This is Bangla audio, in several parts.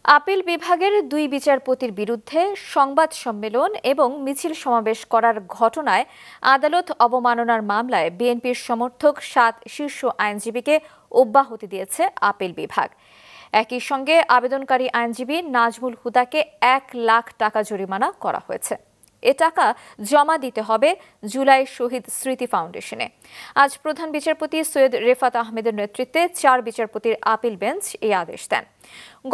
আপিল বিভাগের দুই বিচারপতির বিরুদ্ধে সংবাদ সম্মেলন এবং মিছিল সমাবেশ করার ঘটনায় আদালত অবমাননার মামলায় বিএনপির সমর্থক ৭ শীর্ষ আইনজীবীকে অব্যাহতি দিয়েছে আপিল বিভাগ। একই সঙ্গে আবেদনকারী আইনজীবী নাজমুল হুদাকে ১ লাখ টাকা জরিমানা করা হয়েছে। এ টাকা জমা দিতে হবে জুলাই শহীদ স্মৃতি ফাউন্ডেশনে। আজ প্রধান বিচারপতি সৈয়দ রেফাত আহমেদের নেতৃত্বে ৪ বিচারপতির আপিল বেঞ্চ এই আদেশ দেন।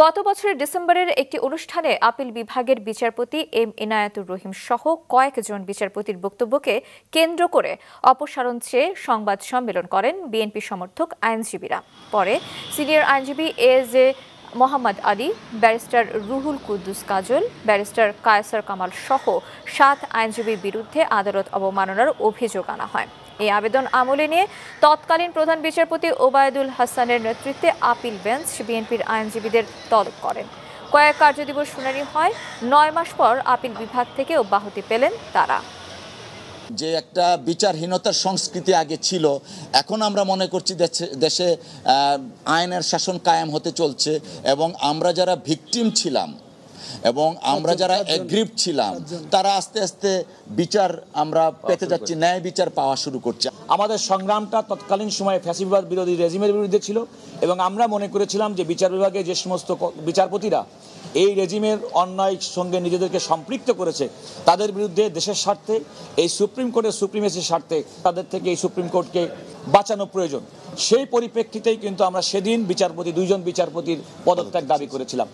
গত বছরের ডিসেম্বরের একটি অনুষ্ঠানে আপিল বিভাগের বিচারপতি এম ইনায়াতুর রহিম সহ কয়েকজন বিচারপতির বক্তব্যকে কেন্দ্র করে অপসারণ চেয়ে সংবাদ সম্মেলন করেন বিএনপি সমর্থক আইনজীবীরা। পরে সিনিয়র আইনজীবী এজে মোহাম্মদ আলী, ব্যারিস্টার রুহুল কুদ্দুস কাজল, ব্যারিস্টার কায়সার কামাল সহ ৭ আইনজীবীর বিরুদ্ধে আদালত অবমাননার অভিযোগ আনা হয়। এই আবেদন আমলে নিয়ে তৎকালীন প্রধান বিচারপতি ওবায়দুল হাসানের নেতৃত্বে আপিল বেঞ্চ বিএনপির আইনজীবীদের তলব করেন। কয়েক কার্যদিবস শুনানি হয়। ৯ মাস পর আপিল বিভাগ থেকে অব্যাহতি পেলেন তারা। যে একটা বিচারহীনতার সংস্কৃতি আগে ছিল, এখন আমরা মনে করছি দেশে আইনের শাসন কায়েম হতে চলছে এবং আমরা যারা ভিকটিম ছিলাম এবং আমরা যারা এগ্রিভ ছিলাম তারা আস্তে আস্তে বিচার আমরা পেতে যাচ্ছি, ন্যায় বিচার পাওয়া শুরু করছে। আমাদের সংগ্রামটা তৎকালীন সময়ে ফ্যাসিবাদ বিরোধী রেজিমের বিরুদ্ধে ছিল এবং আমরা মনে করেছিলাম যে বিচার বিভাগে যে সমস্ত বিচারপতিরা এই রেজিমের অন্যায়ের সঙ্গে নিজেদেরকে সম্পৃক্ত করেছে তাদের বিরুদ্ধে দেশের স্বার্থে এই সুপ্রিম কোর্টের সুপ্রিমেসির স্বার্থে তাদের থেকে এই সুপ্রিম কোর্টকে বাঁচানো প্রয়োজন। সেই পরিপ্রেক্ষিতেই কিন্তু আমরা সেদিন দুইজন বিচারপতির পদত্যাগ দাবি করেছিলাম।